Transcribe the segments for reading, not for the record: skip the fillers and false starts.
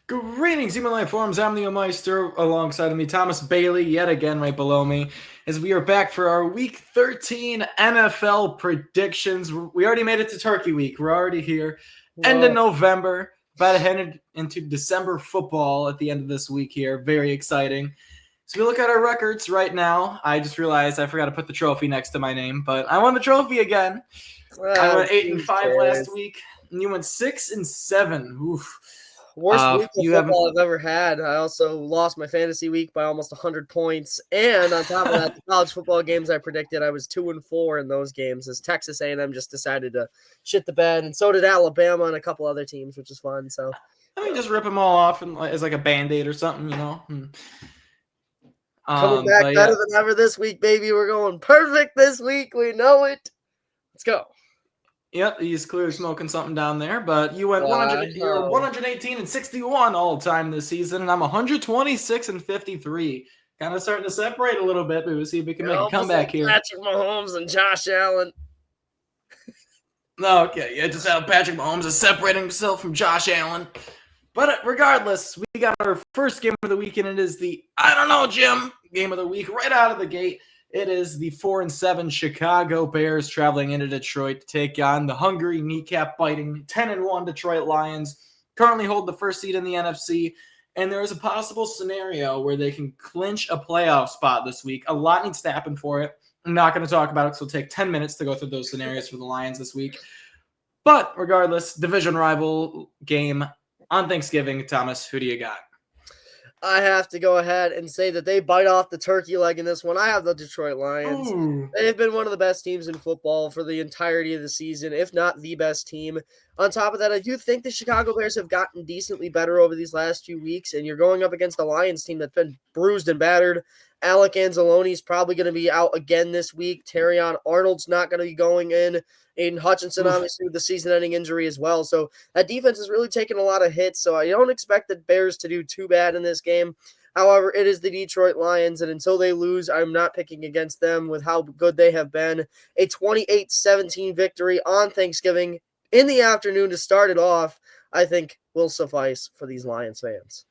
Greetings, Human Life Forums. I'm the Meister. Alongside of me, Thomas Bailey, yet again right below me, as we are back for our Week 13 NFL predictions. We already made it to Turkey Week. We're already here. End of Whoa. November, about to head into December football at the end of this week here. Very exciting. So we look at our records right now. I just realized I forgot to put the trophy next to my name, but I won the trophy again. I Oh, went 8-5 last Jesus. week, and you went 6-7. Oof. Worst week of You haven't. football I've ever had. I also lost my fantasy week by almost 100 points. And on top of that, the college football games I predicted, I was 2-4 in those games as Texas A&M just decided to shit the bed. And so did Alabama and a couple other teams, which is fun. So, I mean, just rip them all off as like a band-aid or something, you know. coming back But better yeah, than ever this week, baby. We're going perfect this week. We know it. Let's go. yep, he's clearly smoking something down there. But you went 100. You're Oh, 118-61 all time this season, and I'm 126-53. Kind of starting to separate a little bit, but we'll see if we can you're make a almost like comeback here. Patrick Mahomes and Josh Allen. Okay, yeah, just how Patrick Mahomes is separating himself from Josh Allen. But regardless, we got our first game of the week, and it is the I don't know, Jim game of the week right out of the gate. It is the 4-7 Chicago Bears traveling into Detroit to take on the hungry, kneecap biting 10-1 Detroit Lions. Currently hold the first seed in the NFC, and there is a possible scenario where they can clinch a playoff spot this week. A lot needs to happen for it. I'm not going to talk about it, so it'll take 10 minutes to go through those scenarios for the Lions this week. But regardless, division rival game on Thanksgiving. Thomas, who do you got? I have to go ahead and say that they bite off the turkey leg in this one. I have the Detroit Lions. Ooh. They've been one of the best teams in football for the entirety of the season, if not the best team. On top of that, I do think the Chicago Bears have gotten decently better over these last few weeks, and you're going up against a Lions team that's been bruised and battered. Alec Anzalone is probably going to be out again this week. Terrion Arnold's not going to be going in. Aiden Hutchinson, Oof. obviously, with the season-ending injury as well. So that defense is really taking a lot of hits. So I don't expect the Bears to do too bad in this game. However, it is the Detroit Lions, and until they lose, I'm not picking against them with how good they have been. A 28-17 victory on Thanksgiving in the afternoon to start it off, I think will suffice for these Lions fans.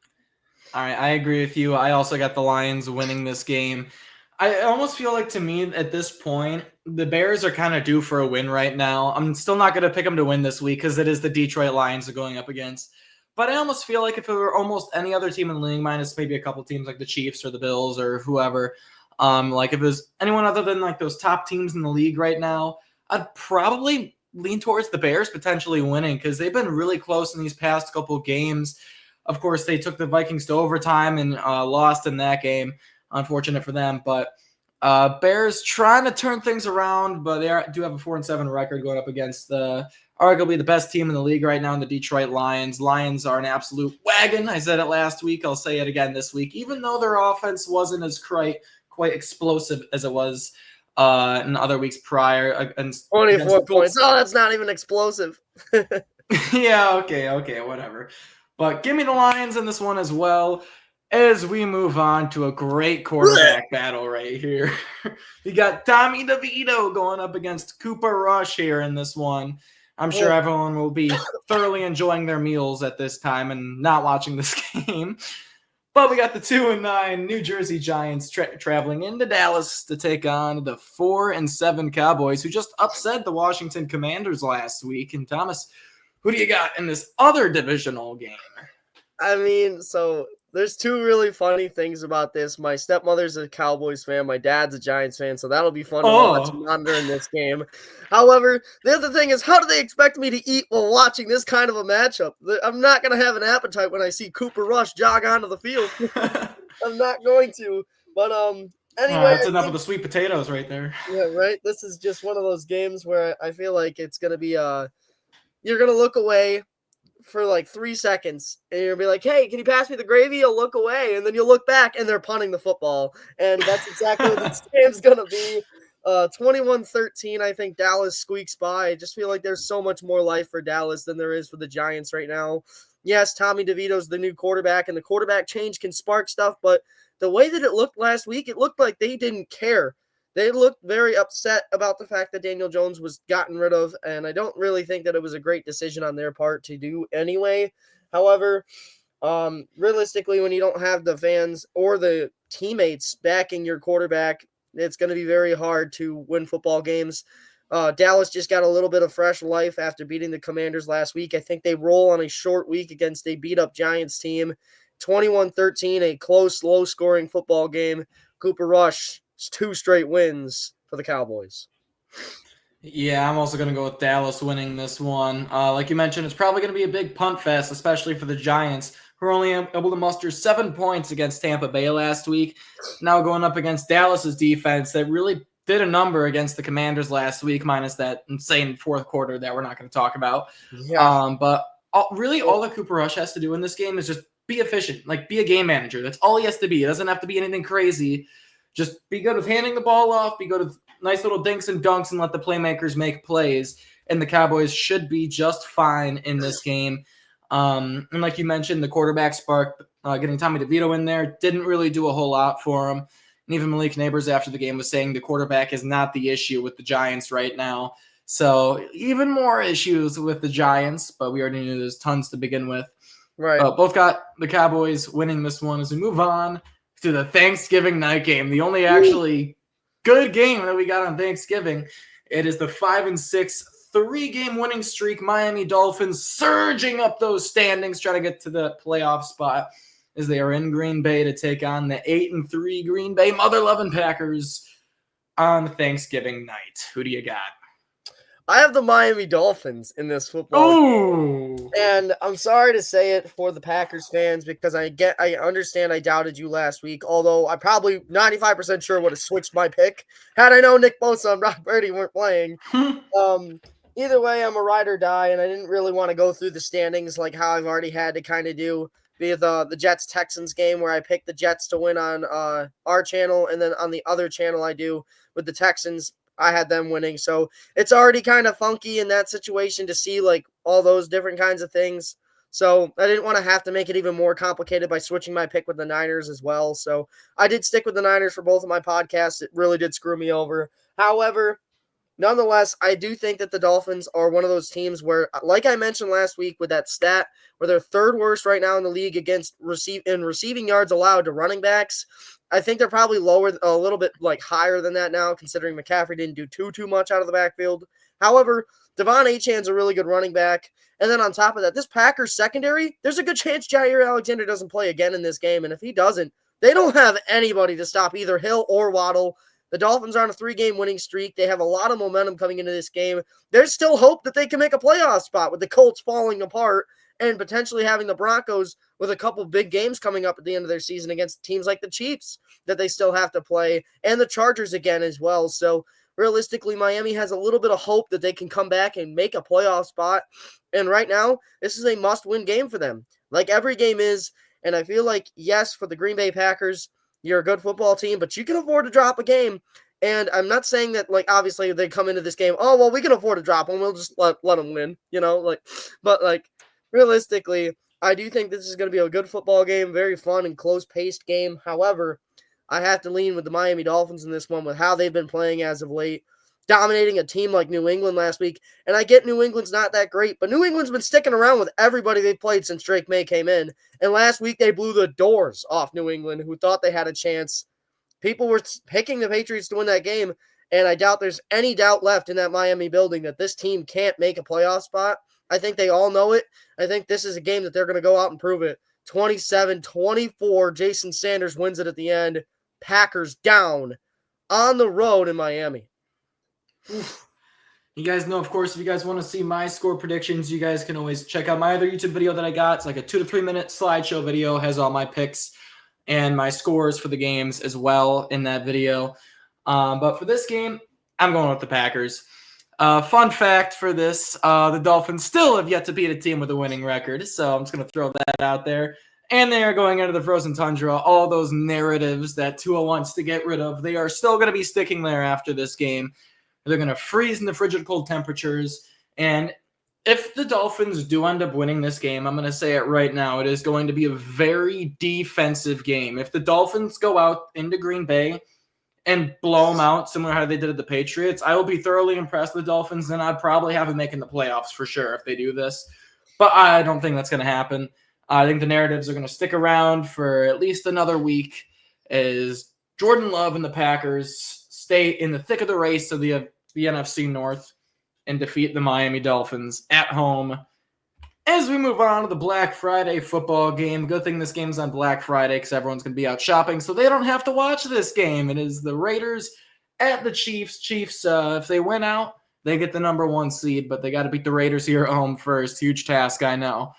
All right, I agree with you. I also got the Lions winning this game. I almost feel like to me at this point, the Bears are kind of due for a win right now. I'm still not going to pick them to win this week because it is the Detroit Lions they're going up against. But I almost feel like if it were almost any other team in the league, minus maybe a couple teams like the Chiefs or the Bills or whoever, like if it was anyone other than like those top teams in the league right now, I'd probably lean towards the Bears potentially winning because they've been really close in these past couple games. Of course, they took the Vikings to overtime and lost in that game. Unfortunate for them, but Bears trying to turn things around, but do have a 4-7 record going up against arguably the best team in the league right now in the Detroit Lions. Lions are an absolute wagon. I said it last week. I'll say it again this week. Even though their offense wasn't as quite explosive as it was in other weeks prior. Against 24 the points. Colts. Oh, that's not even explosive. Yeah, okay, whatever. But give me the Lions in this one as well as we move on to a great quarterback battle right here. You got Tommy DeVito going up against Cooper Rush here in this one. I'm sure everyone will be thoroughly enjoying their meals at this time and not watching this game. But we got the 2-9 New Jersey Giants traveling into Dallas to take on the 4-7 Cowboys, who just upset the Washington Commanders last week. And Thomas, who do you got in this other divisional game? I mean, so there's two really funny things about this. My stepmother's a Cowboys fan. My dad's a Giants fan, so that'll be fun to watch and monitor in this game. However, the other thing is, how do they expect me to eat while watching this kind of a matchup? I'm not going to have an appetite when I see Cooper Rush jog onto the field. I'm not going to. But anyway, That's enough of the sweet potatoes right there. yeah, right. This is just one of those games where I feel like it's going to be you're going to look away for like 3 seconds and you'll be like, hey, can you pass me the gravy? You'll look away and then you'll look back and they're punting the football. And that's exactly what this game's going to be. 21-13, I think Dallas squeaks by. I just feel like there's so much more life for Dallas than there is for the Giants right now. Yes, Tommy DeVito's the new quarterback and the quarterback change can spark stuff, but the way that it looked last week, it looked like they didn't care. They looked very upset about the fact that Daniel Jones was gotten rid of, and I don't really think that it was a great decision on their part to do anyway. However, Realistically, when you don't have the fans or the teammates backing your quarterback, it's going to be very hard to win football games. Dallas just got a little bit of fresh life after beating the Commanders last week. I think they roll on a short week against a beat-up Giants team. 21-13, a close, low-scoring football game. Cooper Rush, 2 straight wins for the Cowboys. Yeah, I'm also going to go with Dallas winning this one. Like you mentioned, it's probably going to be a big punt fest, especially for the Giants, who were only able to muster 7 points against Tampa Bay last week. Now going up against Dallas's defense that really did a number against the Commanders last week, minus that insane fourth quarter that we're not going to talk about. Yeah. But really, all that Cooper Rush has to do in this game is just be efficient, like be a game manager. That's all he has to be. It doesn't have to be anything crazy. Just be good with handing the ball off, be good with nice little dinks and dunks, and let the playmakers make plays. And the Cowboys should be just fine in this game. And like you mentioned, the quarterback spark, getting Tommy DeVito in there, didn't really do a whole lot for him. And even Malik Neighbors after the game was saying the quarterback is not the issue with the Giants right now. So even more issues with the Giants, but we already knew there's tons to begin with. Right. Both got the Cowboys winning this one as we move on to the Thanksgiving night game, the only actually good game that we got on Thanksgiving. It is the 5-6 3-game winning streak. Miami Dolphins surging up those standings, trying to get to the playoff spot as they are in Green Bay to take on the 8-3 Green Bay mother-loving Packers on Thanksgiving night. Who do you got? I have the Miami Dolphins in this football game. And I'm sorry to say it for the Packers fans because I understand I doubted you last week, although I probably 95% sure would have switched my pick had I known Nick Bosa and Brock Purdy weren't playing. Either way, I'm a ride or die, and I didn't really want to go through the standings like how I've already had to kind of do via the Jets-Texans game where I picked the Jets to win on our channel, and then on the other channel I do with the Texans, I had them winning. So it's already kind of funky in that situation to see like all those different kinds of things. So I didn't want to have to make it even more complicated by switching my pick with the Niners as well. So I did stick with the Niners for both of my podcasts. It really did screw me over. However, nonetheless, I do think that the Dolphins are one of those teams where, like I mentioned last week with that stat, where they're third worst right now in the league against receiving yards allowed to running backs. I think they're probably lower, a little bit like higher than that now, considering McCaffrey didn't do too much out of the backfield. However, Devon Achane's a really good running back. And then on top of that, this Packers secondary, there's a good chance Jair Alexander doesn't play again in this game. And if he doesn't, they don't have anybody to stop either Hill or Waddle. The Dolphins are on a 3-game winning streak. They have a lot of momentum coming into this game. There's still hope that they can make a playoff spot with the Colts falling apart and potentially having the Broncos with a couple big games coming up at the end of their season against teams like the Chiefs that they still have to play, and the Chargers again as well. So realistically, Miami has a little bit of hope that they can come back and make a playoff spot. And right now, this is a must-win game for them, like every game is. And I feel like, yes, for the Green Bay Packers, you're a good football team, but you can afford to drop a game. And I'm not saying that, like, obviously they come into this game, oh, well, we can afford to drop them. We'll just let them win, but, like, realistically, I do think this is going to be a good football game, very fun and close-paced game. However, I have to lean with the Miami Dolphins in this one with how they've been playing as of late, dominating a team like New England last week. And I get New England's not that great, but New England's been sticking around with everybody they've played since Drake May came in. And last week they blew the doors off New England, who thought they had a chance. People were picking the Patriots to win that game, and I doubt there's any doubt left in that Miami building that this team can't make a playoff spot. I think they all know it. I think this is a game that they're going to go out and prove it. 27-24, Jason Sanders wins it at the end. Packers down on the road in Miami. Oof. You guys know, of course, if you guys want to see my score predictions, you guys can always check out my other YouTube video that I got. It's like a 2 to 3 minute slideshow video. It has all my picks and my scores for the games as well in that video. But for this game, I'm going with the Packers. Fun fact for this, the Dolphins still have yet to beat a team with a winning record, so I'm just going to throw that out there. And they are going into the frozen tundra. All those narratives that Tua wants to get rid of, they are still going to be sticking there after this game. They're going to freeze in the frigid cold temperatures. And if the Dolphins do end up winning this game, I'm going to say it right now, it is going to be a very defensive game. If the Dolphins go out into Green Bay and blow them out, similar to how they did at the Patriots, I will be thoroughly impressed with the Dolphins, and I'd probably have them making the playoffs for sure if they do this. But I don't think that's going to happen. I think the narratives are going to stick around for at least another week as Jordan Love and the Packers stay in the thick of the race of the NFC North and defeat the Miami Dolphins at home. As we move on to the Black Friday football game, good thing this game's on Black Friday because everyone's going to be out shopping, so they don't have to watch this game. It is the Raiders at the Chiefs. Chiefs, if they win out, they get the number 1 seed, but they got to beat the Raiders here at home first. Huge task, I know.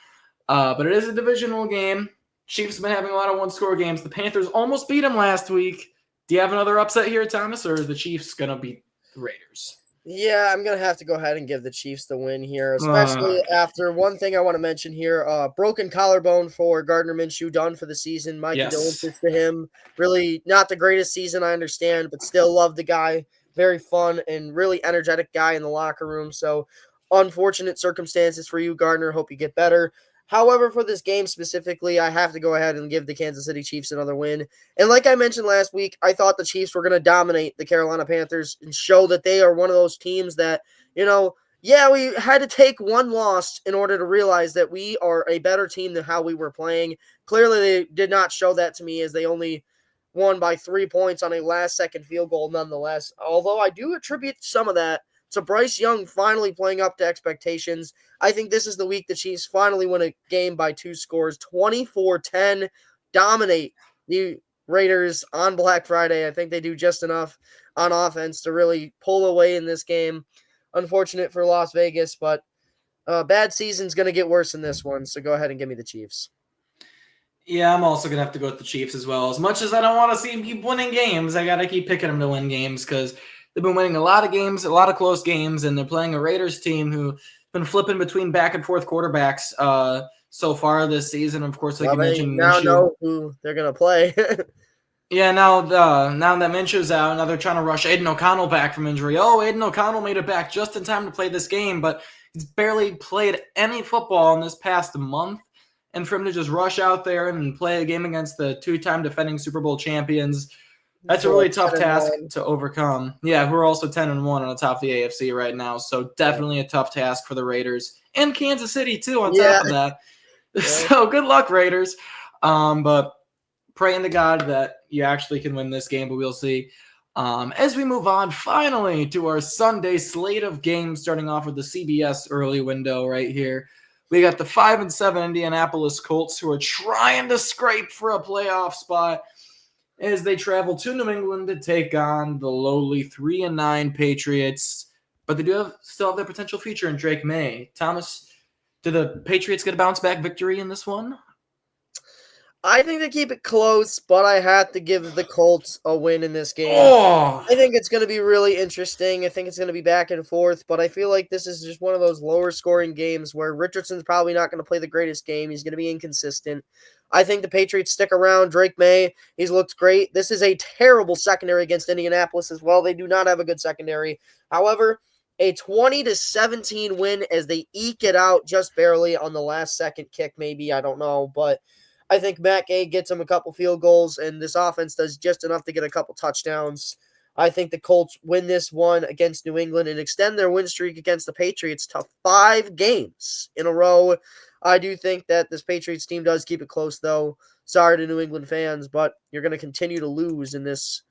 But it is a divisional game. Chiefs have been having a lot of one-score games. The Panthers almost beat them last week. Do you have another upset here, Thomas, or are the Chiefs going to beat the Raiders? Yeah, I'm going to have to go ahead and give the Chiefs the win here, especially after one thing I want to mention here. Broken collarbone for Gardner Minshew, done for the season. My condolences to him. Really not the greatest season, I understand, but still love the guy. Very fun and really energetic guy in the locker room. So unfortunate circumstances for you, Gardner. Hope you get better. However, for this game specifically, I have to go ahead and give the Kansas City Chiefs another win. And like I mentioned last week, I thought the Chiefs were going to dominate the Carolina Panthers and show that they are one of those teams that, we had to take one loss in order to realize that we are a better team than how we were playing. Clearly, they did not show that to me as they only won by 3 points on a last-second field goal nonetheless. Although I do attribute some of that to Bryce Young finally playing up to expectations. I think this is the week the Chiefs finally win a game by 2 scores, 24-10, dominate the Raiders on Black Friday. I think they do just enough on offense to really pull away in this game. Unfortunate for Las Vegas, but bad season's going to get worse in this one, so go ahead and give me the Chiefs. Yeah, I'm also going to have to go with the Chiefs as well. As much as I don't want to see them keep winning games, I got to keep picking them to win games because they've been winning a lot of games, a lot of close games, and they're playing a Raiders team who's been flipping between back and forth quarterbacks so far this season. Of course, like you mentioned, now Minshew. Know who they're going to play. Yeah, now that Minshew's out, now they're trying to rush Aiden O'Connell back from injury. Oh, Aiden O'Connell made it back just in time to play this game, but he's barely played any football in this past month. And for him to just rush out there and play a game against the 2-time defending Super Bowl champions, that's a really tough task to overcome. Yeah, who are also 10-1 on the top of the AFC right now. So definitely a tough task for the Raiders and Kansas City too on top of that. Yeah. So good luck, Raiders. But praying to God that you actually can win this game, but we'll see. As we move on, finally, to our Sunday slate of games, starting off with the CBS early window right here. We got the 5-7 Indianapolis Colts, who are trying to scrape for a playoff spot as they travel to New England to take on the lowly 3-9 Patriots. But they still have their potential future in Drake May. Thomas, do the Patriots get a bounce-back victory in this one? I think they keep it close, but I have to give the Colts a win in this game. Oh. I think it's going to be really interesting. I think it's going to be back and forth, but I feel like this is just one of those lower scoring games where Richardson's probably not going to play the greatest game. He's going to be inconsistent. I think the Patriots stick around. Drake May, he's looked great. This is a terrible secondary against Indianapolis as well. They do not have a good secondary. However, a 20-17 win as they eke it out just barely on the last second kick, maybe. I don't know, but I think Matt Gay gets him a couple field goals, and this offense does just enough to get a couple touchdowns. I think the Colts win this one against New England and extend their win streak against the Patriots to 5 games in a row. I do think that this Patriots team does keep it close, though. Sorry to New England fans, but you're going to continue to lose in this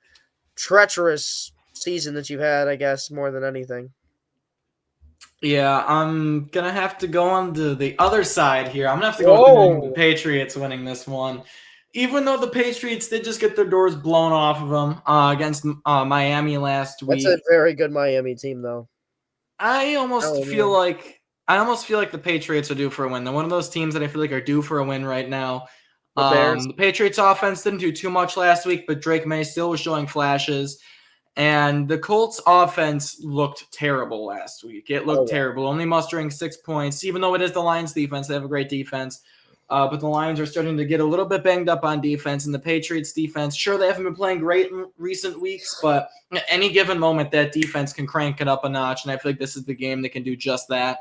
treacherous season that you've had, I guess, more than anything. Yeah, I'm going to have to go on to the other side here. I'm going to have to go with the Patriots winning this one. Even though the Patriots did just get their doors blown off of them against Miami last week. That's a very good Miami team, though. I almost feel like the Patriots are due for a win. They're one of those teams that I feel like are due for a win right now. The Patriots offense didn't do too much last week, but Drake May still was showing flashes. And the Colts offense looked terrible last week. It looked terrible, only mustering 6 points, even though it is the Lions defense. They have a great defense. But the Lions are starting to get a little bit banged up on defense. And the Patriots defense, sure, they haven't been playing great in recent weeks, but at any given moment, that defense can crank it up a notch. And I feel like this is the game that can do just that.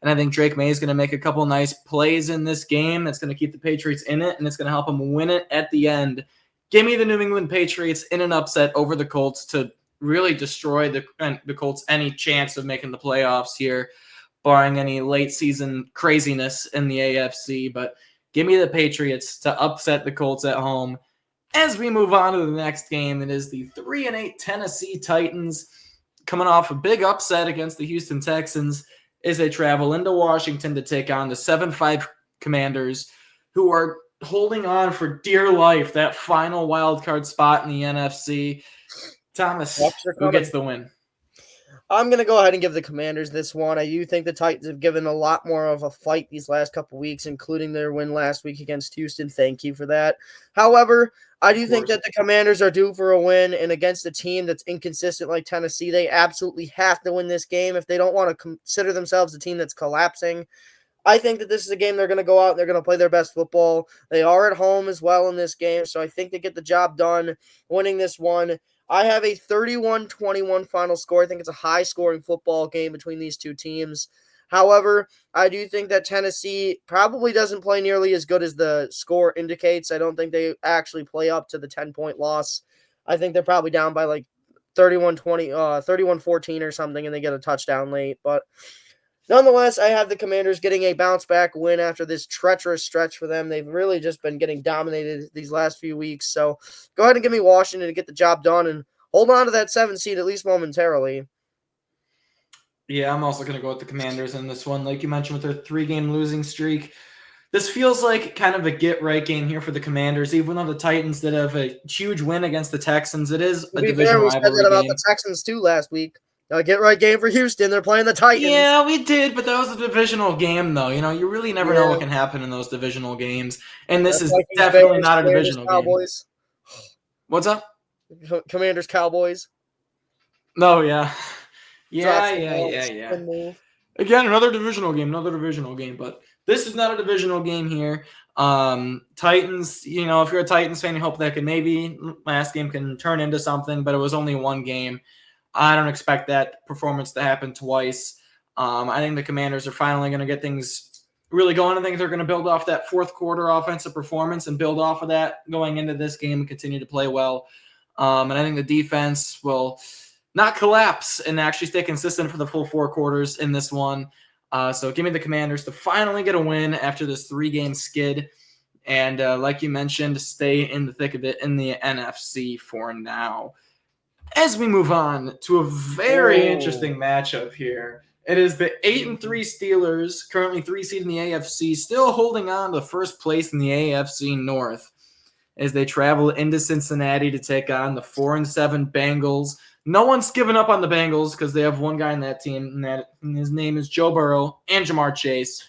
And I think Drake May is going to make a couple nice plays in this game. That's going to keep the Patriots in it, and it's going to help them win it at the end. Give me the New England Patriots in an upset over the Colts to really destroy the Colts any chance of making the playoffs here, barring any late season craziness in the AFC. But Give me the Patriots to upset the Colts at home. As we move on to the next game, it is the 3-8 Tennessee Titans coming off a big upset against the Houston Texans as they travel into Washington to take on the 7-5 Commanders, who are holding on for dear life that final wild card spot in the NFC. Thomas, who gets the win? I'm going to go ahead and give the Commanders this one. I do think the Titans have given a lot more of a fight these last couple weeks, including their win last week against Houston. Thank you for that. However, I do think that the Commanders are due for a win, and against a team that's inconsistent like Tennessee, they absolutely have to win this game if they don't want to consider themselves a team that's collapsing. I think that this is a game they're going to go out and they're going to play their best football. They are at home as well in this game, so I think they get the job done winning this one. I have a 31-21 final score. I think it's a high-scoring football game between these two teams. However, I do think that Tennessee probably doesn't play nearly as good as the score indicates. I don't think they actually play up to the 10-point loss. I think they're probably down by like 31-14 or something, and they get a touchdown late. But nonetheless, I have the Commanders getting a bounce-back win after this treacherous stretch for them. They've really just been getting dominated these last few weeks. So go ahead and give me Washington to get the job done and hold on to that 7 seed at least momentarily. Yeah, I'm also going to go with the Commanders in this one. Like you mentioned, with their 3-game losing streak, this feels like kind of a get-right game here for the Commanders. Even though the Titans did have a huge win against the Texans, it is a division rivalry game. We said that about the Texans too last week. Get-right game for Houston. They're playing the Titans. Yeah, we did, but that was a divisional game, though. You know, you really never know what can happen in those divisional games. And this is definitely not a divisional game. What's up? Commanders, Cowboys. No, yeah. Yeah. Again, another divisional game, but this is not a divisional game here. Titans, you know, if you're a Titans fan, you hope that maybe last game can turn into something, but it was only one game. I don't expect that performance to happen twice. I think the Commanders are finally going to get things really going. I think they're going to build off that fourth quarter offensive performance and build off of that going into this game and continue to play well. And I think the defense will not collapse and actually stay consistent for the full 4 quarters in this one. So give me the Commanders to finally get a win after this 3-game skid. And like you mentioned, stay in the thick of it in the NFC for now. As we move on to a very interesting matchup here, it is the 8-3 Steelers, currently 3 seed in the AFC, still holding on to first place in the AFC North as they travel into Cincinnati to take on the 4-7 Bengals. No one's given up on the Bengals because they have one guy in that team, and his name is Joe Burrow and Jamar Chase.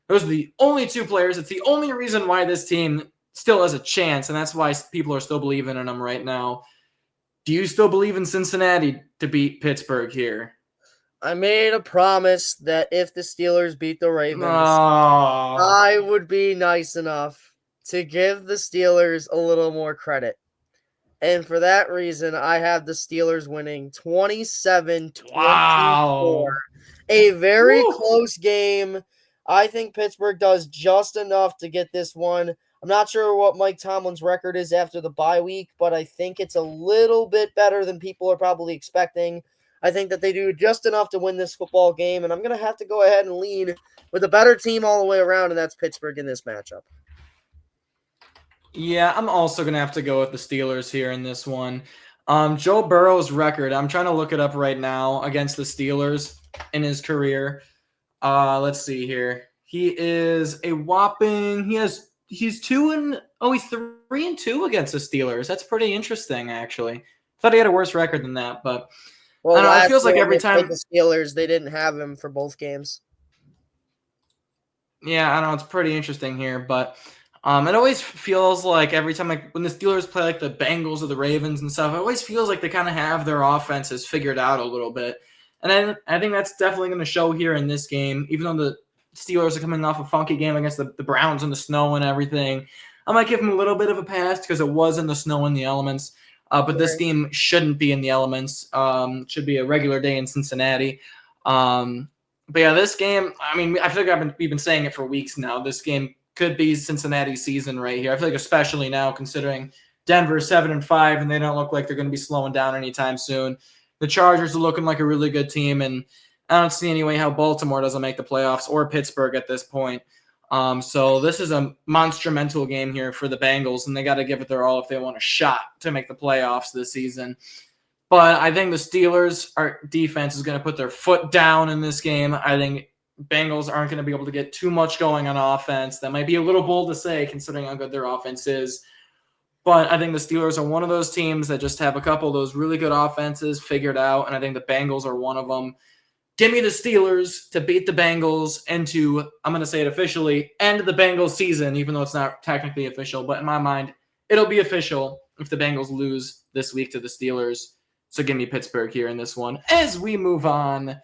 Those are the only 2 players. It's the only reason why this team still has a chance, and that's why people are still believing in them right now. Do you still believe in Cincinnati to beat Pittsburgh here? I made a promise that if the Steelers beat the Ravens, I would be nice enough to give the Steelers a little more credit. And for that reason, I have the Steelers winning 27-24. Wow. A very close game. I think Pittsburgh does just enough to get this one. I'm not sure what Mike Tomlin's record is after the bye week, but I think it's a little bit better than people are probably expecting. I think that they do just enough to win this football game, and I'm going to have to go ahead and lean with a better team all the way around, and that's Pittsburgh in this matchup. Yeah, I'm also going to have to go with the Steelers here in this one. Joe Burrow's record, I'm trying to look it up right now, against the Steelers in his career. Let's see here. He is a whopping, he's 3-2 against the Steelers. That's pretty interesting, actually. Thought he had a worse record than that, but I don't know, it feels like every time the Steelers, they didn't have him for both games. Yeah, I know, it's pretty interesting here, but it always feels like every time, like when the Steelers play like the Bengals or the Ravens and stuff, it always feels like they kind of have their offenses figured out a little bit. And I think that's definitely going to show here in this game, even though the Steelers are coming off a funky game against the Browns in the snow and everything. I might give them a little bit of a pass because it was in the snow and the elements. But this game shouldn't be in the elements. It should be a regular day in Cincinnati. But yeah, this game, I mean, I feel like we've been saying it for weeks now. This game could be Cincinnati's season right here. I feel like especially now considering Denver's 7-5 and they don't look like they're going to be slowing down anytime soon. The Chargers are looking like a really good team, and I don't see any way how Baltimore doesn't make the playoffs or Pittsburgh at this point. So this is a monumental game here for the Bengals, and they got to give it their all if they want a shot to make the playoffs this season. But I think the Steelers' defense is going to put their foot down in this game. I think Bengals aren't going to be able to get too much going on offense. That might be a little bold to say considering how good their offense is. But I think the Steelers are one of those teams that just have a couple of those really good offenses figured out, and I think the Bengals are one of them. Give me the Steelers to beat the Bengals and to, I'm going to say it officially, end the Bengals season, even though it's not technically official. But in my mind, it'll be official if the Bengals lose this week to the Steelers. So give me Pittsburgh here in this one. As we move on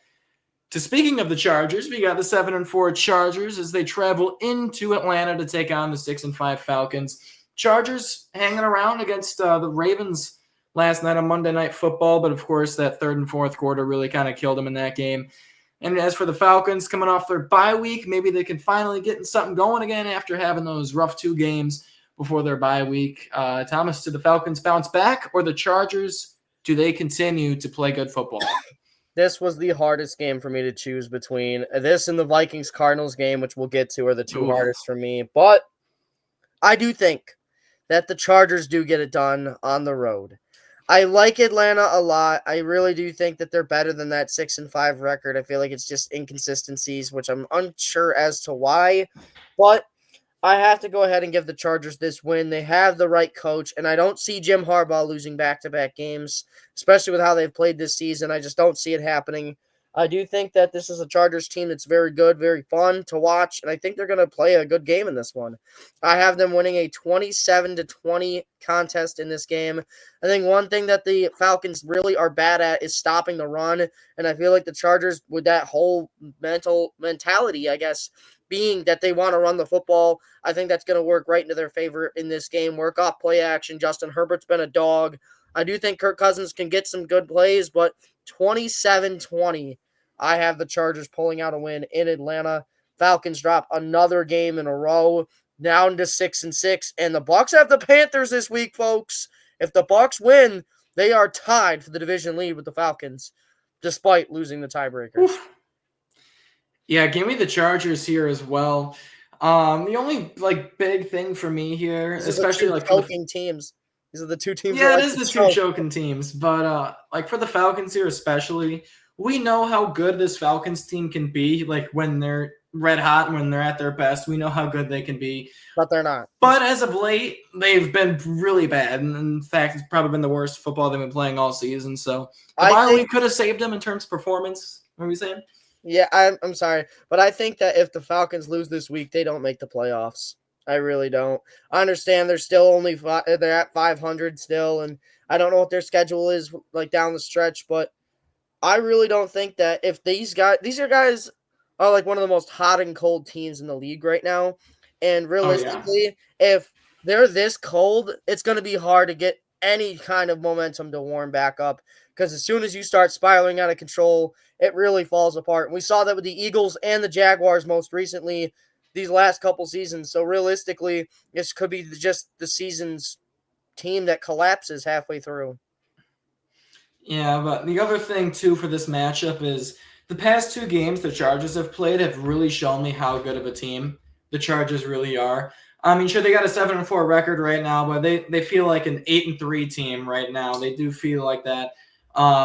to speaking of the Chargers, we got the 7-4 Chargers as they travel into Atlanta to take on the 6-5 Falcons. Chargers hanging around against the Ravens last night on Monday Night Football, but of course that third and fourth quarter really kind of killed them in that game. And as for the Falcons coming off their bye week, maybe they can finally get something going again after having those rough 2 games before their bye week. Thomas, do the Falcons bounce back, or the Chargers, do they continue to play good football? This was the hardest game for me to choose between. This and the Vikings-Cardinals game, which we'll get to, are the two hardest for me. But I do think that the Chargers do get it done on the road. I like Atlanta a lot. I really do think that they're better than that 6-5 record. I feel like it's just inconsistencies, which I'm unsure as to why. But I have to go ahead and give the Chargers this win. They have the right coach, and I don't see Jim Harbaugh losing back-to-back games, especially with how they've played this season. I just don't see it happening. I do think that this is a Chargers team that's very good, very fun to watch, and I think they're going to play a good game in this one. I have them winning a 27-20 contest in this game. I think one thing that the Falcons really are bad at is stopping the run, and I feel like the Chargers, with that whole mentality, I guess, being that they want to run the football, I think that's going to work right into their favor in this game. Work off play action. Justin Herbert's been a dog. I do think Kirk Cousins can get some good plays, but 27-20, I have the Chargers pulling out a win in Atlanta. Falcons drop another game in a row, down to 6-6, and the Bucs have the Panthers this week, folks. If the Bucs win, they are tied for the division lead with the Falcons, despite losing the tiebreaker. Oof. Yeah, give me the Chargers here as well. The only big thing for me here, especially choking teams. These are the two teams. Yeah, it is the two choking teams, but for the Falcons here especially, we know how good this Falcons team can be. Like when they're red hot and when they're at their best, we know how good they can be. But they're not. But as of late, they've been really bad, and in fact, it's probably been the worst football they've been playing all season. So the bye week could have saved them in terms of performance. What are we saying? Yeah, I'm sorry, but I think that if the Falcons lose this week, they don't make the playoffs. I really don't. I understand they're still they're at 500 still, and I don't know what their schedule is like down the stretch, but I really don't think that if these guys are like one of the most hot and cold teams in the league right now, and realistically, if they're this cold, it's going to be hard to get any kind of momentum to warm back up, because as soon as you start spiraling out of control, it really falls apart. And we saw that with the Eagles and the Jaguars most recently these last couple seasons. So realistically, this could be just the season's team that collapses halfway through. Yeah, but the other thing too for this matchup is the past 2 games the Chargers have played have really shown me how good of a team the Chargers really are. I mean, sure, they got a 7-4 record right now, but they feel like an 8-3 team right now. They do feel like that.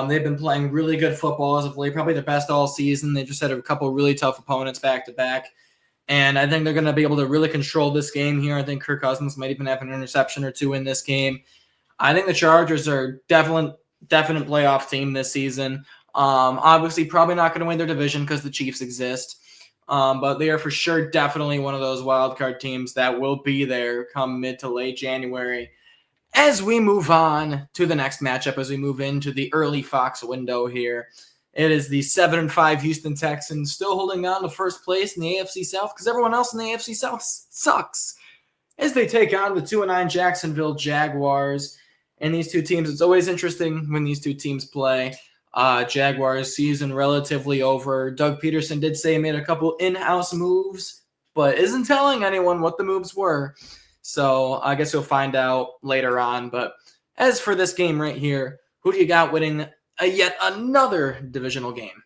They've been playing really good football as of late, probably the best all season. They just had a couple really tough opponents back to back. And I think they're going to be able to really control this game here. I think Kirk Cousins might even have an interception or 2 in this game. I think the Chargers are definite playoff team this season. Obviously, probably not going to win their division because the Chiefs exist. But they are for sure definitely one of those wild card teams that will be there come mid to late January. As we move on to the next matchup, as we move into the early Fox window here, it is the 7-5 Houston Texans still holding on to first place in the AFC South because everyone else in the AFC South sucks. As they take on the 2-9 Jacksonville Jaguars. And these two teams, it's always interesting when these two teams play. Jaguars season relatively over. Doug Peterson did say he made a couple in-house moves, but isn't telling anyone what the moves were. So I guess you'll find out later on. But as for this game right here, who do you got winning yet another divisional game?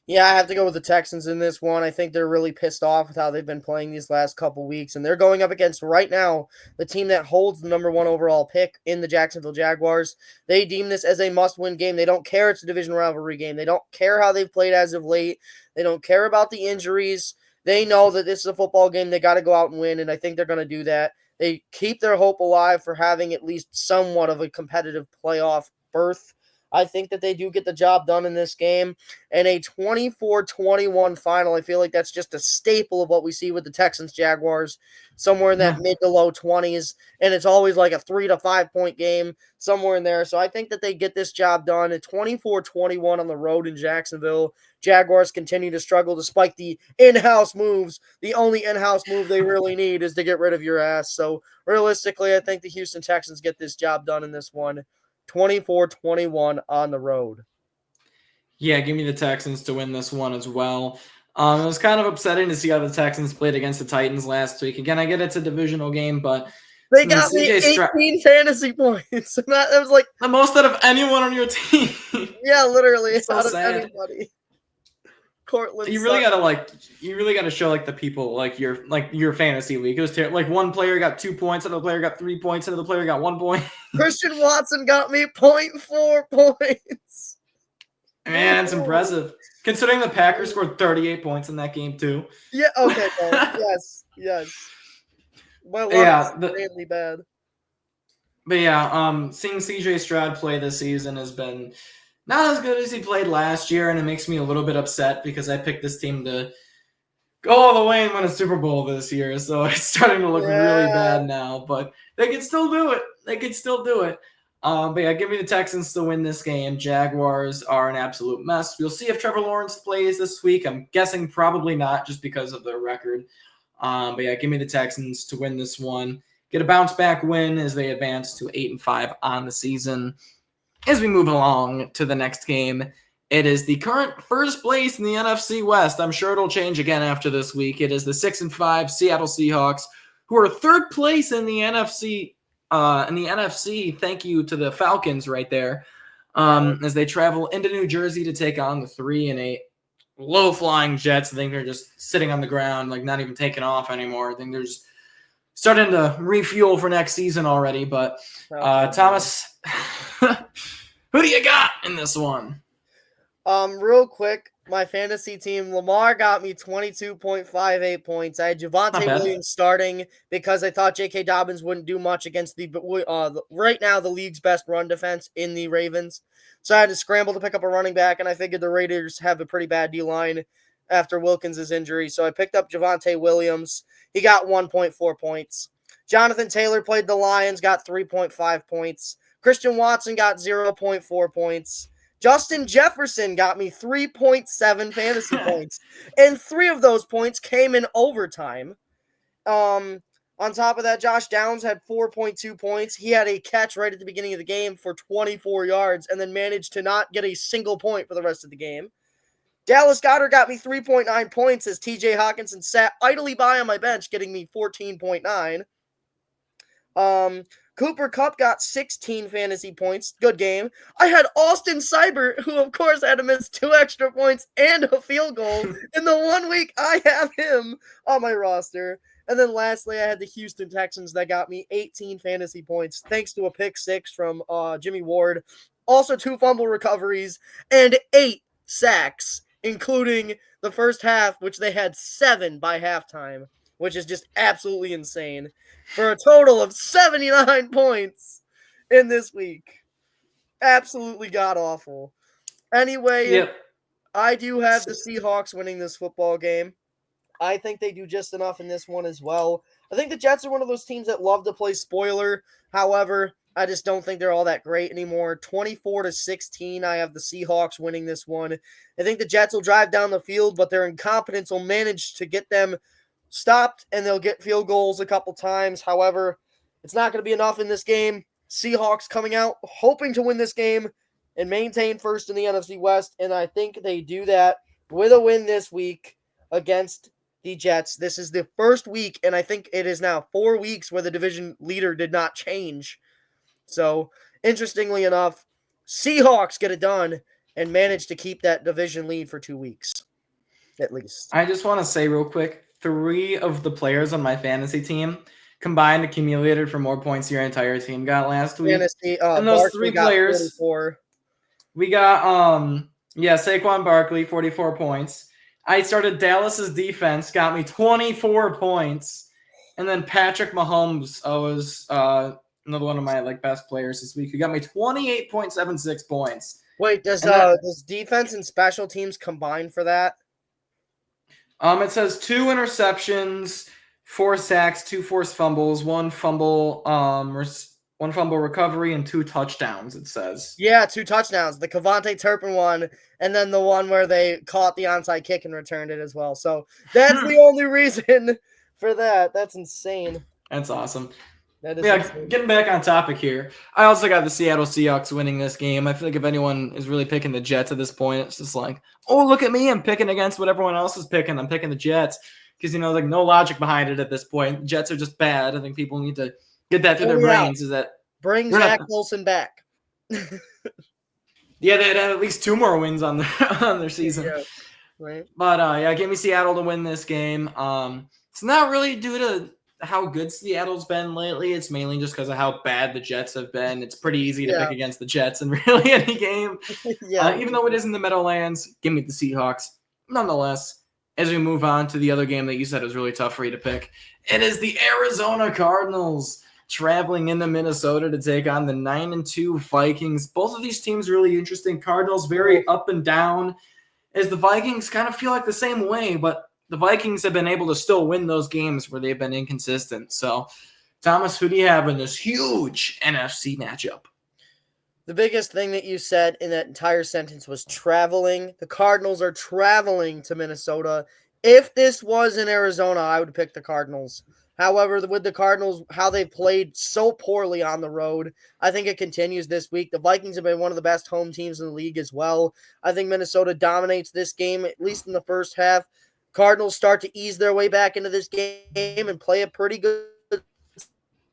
Yeah, I have to go with the Texans in this one. I think they're really pissed off with how they've been playing these last couple weeks, and they're going up against right now the team that holds the number one overall pick in the Jacksonville Jaguars. They deem this as a must-win game. They don't care it's a division rivalry game. They don't care how they've played as of late. They don't care about the injuries. They know that this is a football game. They got to go out and win, and I think they're going to do that. They keep their hope alive for having at least somewhat of a competitive playoff berth. I think that they do get the job done in this game. And a 24-21 final, I feel like that's just a staple of what we see with the Texans Jaguars, somewhere in that Yeah. mid to low 20s. And it's always like a 3 to 5 point game, somewhere in there. So I think that they get this job done at 24-21 on the road in Jacksonville. Jaguars continue to struggle despite the in-house moves. The only in-house move they really need is to get rid of your ass. So realistically, I think the Houston Texans get this job done in this one. 24-21 on the road. Yeah, give me the Texans to win this one as well. It was kind of upsetting to see how the Texans played against the Titans last week. Again, I get it's a divisional game, but They I mean, got me CJ Stroud, 18 fantasy points. And that was like, the most out of anyone on your team. yeah, literally It's so out of sad. anybody. Cortland You really Sutton. gotta show like the people like your fantasy league. It was like one player got 2 points, another player got 3 points, another player got 1 point. Christian Watson got me 0.4 points. Man, it's impressive. Considering the Packers scored 38 points in that game too. Yeah, okay, no. Yes. My luck Yeah, is insanely bad. but yeah, seeing CJ Stroud play this season has been not as good as he played last year, and it makes me a little bit upset because I picked this team to go all the way and win a Super Bowl this year. So it's starting to look really Yeah. bad now, but they can still do it. They can still do it. But yeah, give me the Texans to win this game. Jaguars are an absolute mess. We'll see if Trevor Lawrence plays this week. I'm guessing probably not, just because of their record. But yeah, give me the Texans to win this one. Get a bounce back win as they advance to 8-5 on the season. As we move along to the next game, it is the current first place in the NFC West. I'm sure it'll change again after this week. It is the 6-5 Seattle Seahawks, who are third place in the NFC. Thank you to the Falcons right there, as they travel into New Jersey to take on the 3-8 low-flying Jets. I think they're just sitting on the ground, like not even taking off anymore. I think they're just starting to refuel for next season already. But Thomas, who do you got in this one? Real quick, my fantasy team, Lamar got me 22.58 points. I had Javonte Williams starting because I thought J.K. Dobbins wouldn't do much against right now the league's best run defense in the Ravens. So I had to scramble to pick up a running back, and I figured the Raiders have a pretty bad D-line after Wilkins' injury. So I picked up Javonte Williams. He got 1.4 points. Jonathan Taylor played the Lions, got 3.5 points. Christian Watson got 0.4 points. Justin Jefferson got me 3.7 fantasy points, and 3 of those points came in overtime. On top of that, Josh Downs had 4.2 points. He had a catch right at the beginning of the game for 24 yards and then managed to not get a single point for the rest of the game. Dallas Goedert got me 3.9 points as TJ Hawkinson sat idly by on my bench, getting me 14.9. Cooper Kupp got 16 fantasy points. Good game. I had Austin Seibert, who of course had to miss 2 extra points and a field goal in the 1 week I have him on my roster. And then lastly, I had the Houston Texans that got me 18 fantasy points thanks to a pick 6 from Jimmy Ward. Also 2 fumble recoveries and 8 sacks, including the first half, which they had 7 by halftime, which is just absolutely insane. For a total of 79 points in this week. Absolutely god-awful. Anyway, Yep. I do have the Seahawks winning this football game. I think they do just enough in this one as well. I think the Jets are one of those teams that love to play spoiler. However, I just don't think they're all that great anymore. 24-16, I have the Seahawks winning this one. I think the Jets will drive down the field, but their incompetence will manage to get them stopped, and they'll get field goals a couple times. However, it's not going to be enough in this game. Seahawks coming out hoping to win this game and maintain first in the NFC West, and I think they do that with a win this week against the Jets. This is the first week, and I think it is now 4 weeks where the division leader did not change. So, interestingly enough, Seahawks get it done and managed to keep that division lead for 2 weeks, at least. I just want to say real quick, 3 of the players on my fantasy team combined accumulated for more points your entire team got last week. Fantasy, And those Barkley 3 got players, 44. we got Saquon Barkley, 44 points. I started Dallas's defense, got me 24 points. And then Patrick Mahomes was another one of my best players this week. He got me 28.76 points. Wait, does defense and special teams combine for that? It says 2 interceptions, 4 sacks, 2 forced fumbles, 1 fumble recovery, and 2 touchdowns. It says. Yeah, 2 touchdowns. The Kevontae Turpin one, and then the one where they caught the onside kick and returned it as well. So that's the only reason for that. That's insane. That's awesome. That is insane. Getting back on topic here, I also got the Seattle Seahawks winning this game. I feel like if anyone is really picking the Jets at this point, it's just like, oh, look at me. I'm picking against what everyone else is picking. I'm picking the Jets because, no logic behind it at this point. The Jets are just bad. I think people need to get that through their brains. Is that bring Zach Wilson back. Yeah, they had at least 2 more wins on their season. Yeah, right. But give me Seattle to win this game. It's not really due to how good Seattle's been lately. It's mainly just because of how bad the Jets have been. It's pretty easy to pick against the Jets in really any game. Even though it is in the Meadowlands, give me the Seahawks. Nonetheless, as we move on to the other game that you said was really tough for you to pick, it is the Arizona Cardinals traveling into Minnesota to take on the 9-2 Vikings. Both of these teams really interesting. Cardinals very up and down, as the Vikings kind of feel like the same way, but the Vikings have been able to still win those games where they've been inconsistent. So, Thomas, who do you have in this huge NFC matchup? The biggest thing that you said in that entire sentence was traveling. The Cardinals are traveling to Minnesota. If this was in Arizona, I would pick the Cardinals. However, with the Cardinals, how they played so poorly on the road, I think it continues this week. The Vikings have been one of the best home teams in the league as well. I think Minnesota dominates this game, at least in the first half. Cardinals start to ease their way back into this game and play a pretty good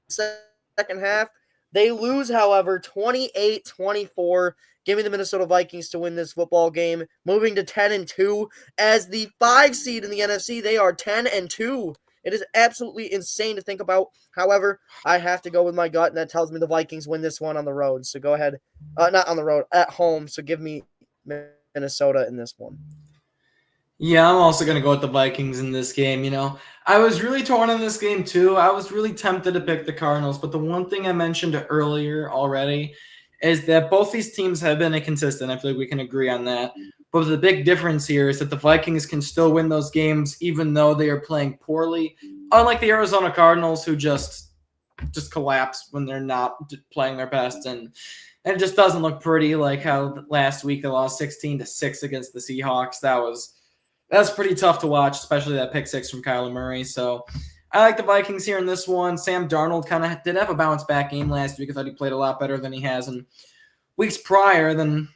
second half. They lose, however, 28-24. Give me the Minnesota Vikings to win this football game. Moving to 10-2. As the 5 seed in the NFC, they are 10-2. It is absolutely insane to think about. However, I have to go with my gut, and that tells me the Vikings win this one on the road. So go ahead. Not on the road, at home. So give me Minnesota in this one. Yeah, I'm also going to go with the Vikings in this game. I was really torn in this game too. I was really tempted to pick the Cardinals, but the one thing I mentioned earlier already is that both these teams have been inconsistent. I feel like we can agree on that. But the big difference here is that the Vikings can still win those games even though they are playing poorly, unlike the Arizona Cardinals, who just collapse when they're not playing their best. And it just doesn't look pretty, like how last week they lost 16-6 against the Seahawks. That's pretty tough to watch, especially that pick 6 from Kyler Murray. So I like the Vikings here in this one. Sam Darnold kind of did have a bounce-back game last week. I thought he played a lot better than he has in weeks prior. Then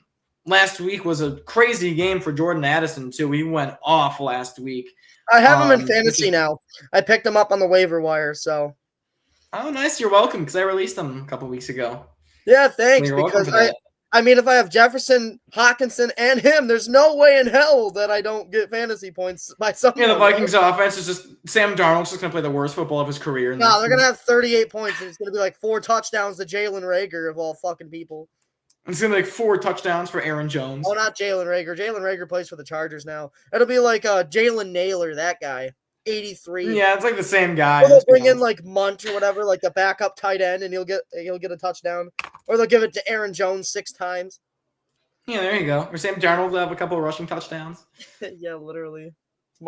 last week was a crazy game for Jordan Addison, too. He went off last week. I have him in fantasy now. I picked him up on the waiver wire, so. Oh, nice. You're welcome, because I released him a couple weeks ago. Yeah, thanks, because I mean, if I have Jefferson, Hawkinson, and him, there's no way in hell that I don't get fantasy points by someone. Yeah, the Vikings offense is just Sam Darnold's just going to play the worst football of his career. No, they're going to have 38 points, and it's going to be like 4 touchdowns to Jalen Reagor of all fucking people. It's going to be like 4 touchdowns for Aaron Jones. Oh, not Jalen Reagor. Jalen Reagor plays for the Chargers now. It'll be like Jalen Naylor, that guy. 83. Yeah, it's like the same guy. Or they'll bring in like Munt or whatever, like the backup tight end, and he'll get a touchdown. Or they'll give it to Aaron Jones 6 times. Yeah, there you go. Or Sam Darnold will have a couple of rushing touchdowns. Yeah, literally.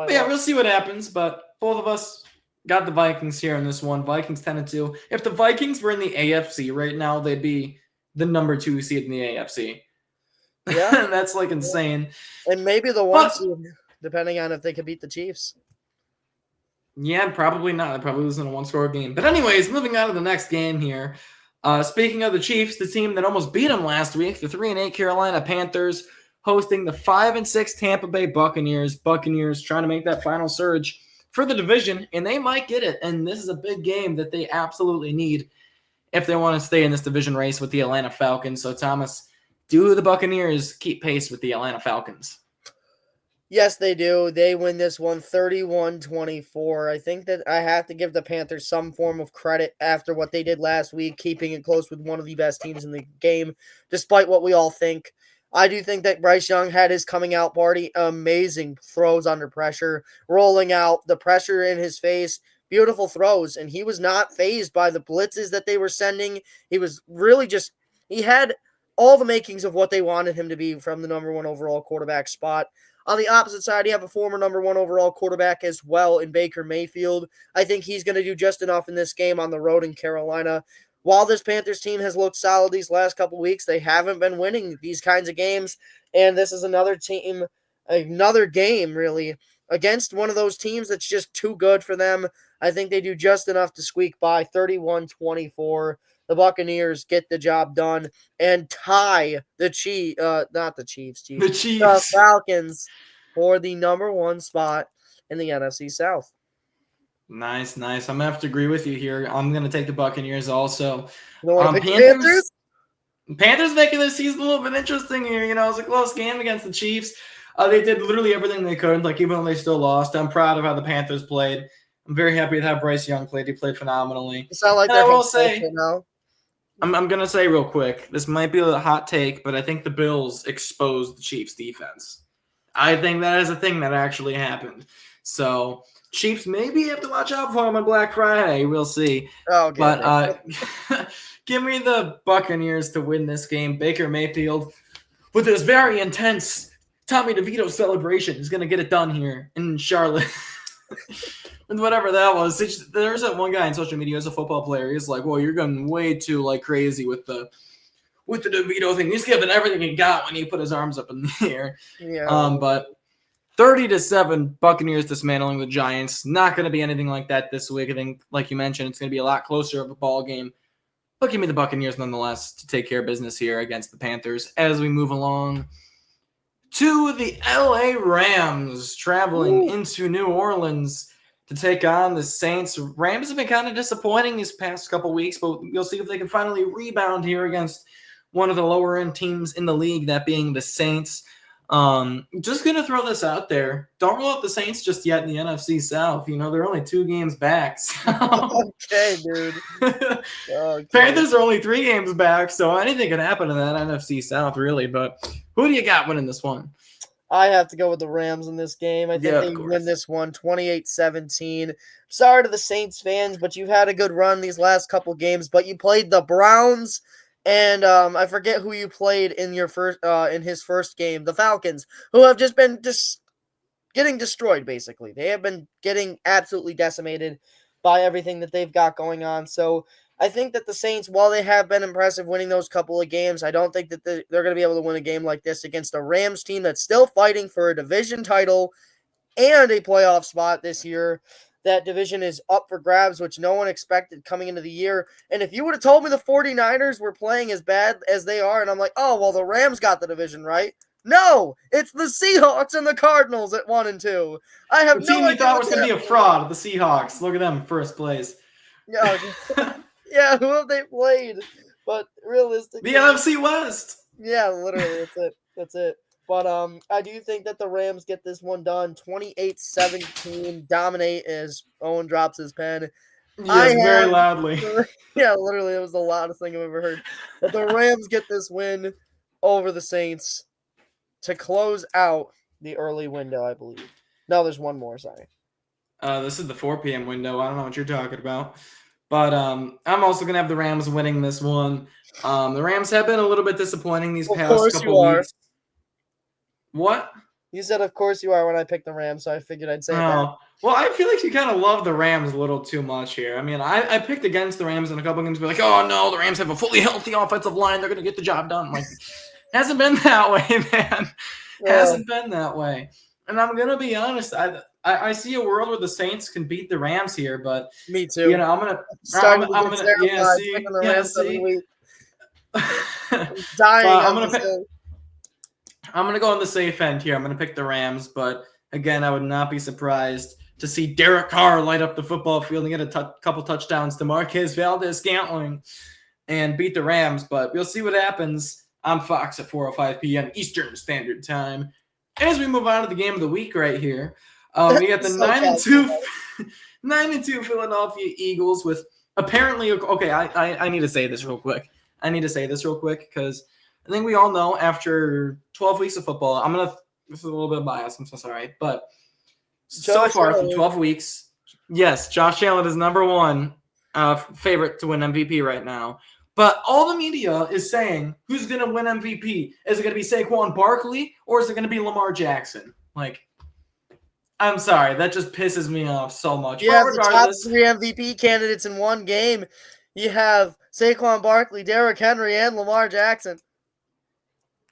Yeah, we'll see what happens, but both of us got the Vikings here in this one. Vikings 10-2. If the Vikings were in the AFC right now, they'd be the number 2 seed in the AFC. Yeah. That's like insane. And maybe the 1 seed, depending on if they can beat the Chiefs. Yeah, probably not. They're probably losing a 1-score game. But anyways, moving on to the next game here. Speaking of the Chiefs, the team that almost beat them last week, the 3-8 Carolina Panthers, hosting the 5-6 Tampa Bay Buccaneers. Buccaneers trying to make that final surge for the division, and they might get it. And this is a big game that they absolutely need if they want to stay in this division race with the Atlanta Falcons. So, Thomas, Do the Buccaneers keep pace with the Atlanta Falcons? Yes, they do. They win this one 31-24. I think that I have to give the Panthers some form of credit after what they did last week, keeping it close with one of the best teams in the game, despite what we all think. I do think that Bryce Young had his coming out party. Amazing throws under pressure, rolling out, the pressure in his face, beautiful throws. And he was not fazed by the blitzes that they were sending. He was really just, he had all the makings of what they wanted him to be from the number one overall quarterback spot. On the opposite side, you have a former number one overall quarterback as well in Baker Mayfield. I think he's going to do just enough in this game on the road in Carolina. While this Panthers team has looked solid these last couple weeks, they haven't been winning these kinds of games. And this is another team, another game, really, against one of those teams that's just too good for them. I think they do just enough to squeak by 31-24. The Buccaneers get the job done and tie the the Falcons for the number one spot in the NFC South. Nice. I'm gonna have to agree with you here. I'm gonna take the Buccaneers also. You don't want to pick the Panthers? Panthers making this season a little bit interesting here. You know, it was a close game against the Chiefs. They did literally everything they could. Like, even though they still lost, I'm proud of how the Panthers played. I'm very happy with how Bryce Young played. He played phenomenally. You sound like I will say, now. I'm gonna say real quick. This might be a hot take, but I think the Bills exposed the Chiefs' defense. I think that is a thing that actually happened. So Chiefs maybe have to watch out for them on Black Friday. We'll see. Oh, but give me the Buccaneers to win this game. Baker Mayfield, with this very intense Tommy DeVito celebration, is going to get it done here in Charlotte. And whatever that was, there's that one guy on social media who's a football player. He's like, well, you're going way too crazy with the DeVito thing. He's giving everything he got when he put his arms up in the air. Yeah. But 30-7, Buccaneers dismantling the Giants. Not going to be anything like that this week. I think, like you mentioned, it's going to be a lot closer of a ball game. But give me the Buccaneers nonetheless to take care of business here against the Panthers as we move along to the LA Rams, traveling into New Orleans to take on the Saints. Rams have been kind of disappointing these past couple weeks, but we'll see if they can finally rebound here against one of the lower-end teams in the league, that being the Saints. Just going to throw this out there. Don't rule out the Saints just yet in the NFC South. You know, they're only 2 games back. So. Okay, dude. Okay. Panthers are only 3 games back, so anything can happen in that NFC South, really. But who do you got winning this one? I have to go with the Rams in this game. I think they win this one 28-17. Sorry to the Saints fans, but you've had a good run these last couple games, but you played the Browns, and I forget who you played in your first in his first game, the Falcons, who have just been getting destroyed, basically. They have been getting absolutely decimated by everything that they've got going on. So I think that the Saints, while they have been impressive winning those couple of games, I don't think that they're going to be able to win a game like this against a Rams team that's still fighting for a division title and a playoff spot this year. That division is up for grabs, which no one expected coming into the year. And if you would have told me the 49ers were playing as bad as they are, and I'm like, oh, well, the Rams got the division, right? No, it's the Seahawks and the Cardinals at 1 and 2. I have the team you thought was going to be a fraud, the Seahawks. Look at them, first place. Yeah. Yeah, who have they played? But realistically, the NFC West. Yeah, literally, that's it. But I do think that the Rams get this one done 28-17, dominate as Owen drops his pen. Yes, very loudly. Yeah, literally, it was the loudest thing I've ever heard. But the Rams get this win over the Saints to close out the early window, I believe. No, there's one more, sorry. This is the 4 p.m. window. I don't know what you're talking about. But I'm also going to have the Rams winning this one. The Rams have been a little bit disappointing these past couple weeks. What? You said, of course you are, when I picked the Rams, so I figured I'd say that. Well, I feel like you kind of love the Rams a little too much here. I mean, I picked against the Rams in a couple games, be like, oh, no, the Rams have a fully healthy offensive line. They're going to get the job done. Like, hasn't been that way, man. Hasn't been that way. And I'm going to be honest, I see a world where the Saints can beat the Rams here, but me too. You know, I'm gonna I'm gonna go on the safe end here. I'm gonna pick the Rams, but again, I would not be surprised to see Derek Carr light up the football field and get a couple touchdowns to Marquez Valdez-Scantling and beat the Rams. But we'll see what happens. on Fox at 4:05 p.m. Eastern Standard Time. As we move on to the game of the week right here, we got the So 9-2, 9-2 Philadelphia Eagles with apparently. Okay, I need to say this real quick. Because I think we all know after 12 weeks of football, this is a little bit biased. I'm so sorry, but so far through 12 weeks, yes, Josh Allen is number one favorite to win MVP right now. But all the media is saying, who's going to win MVP? Is it going to be Saquon Barkley or is it going to be Lamar Jackson? Like, I'm sorry, that just pisses me off so much. You But have the top regardless, 3 MVP candidates in one game. You have Saquon Barkley, Derrick Henry, and Lamar Jackson.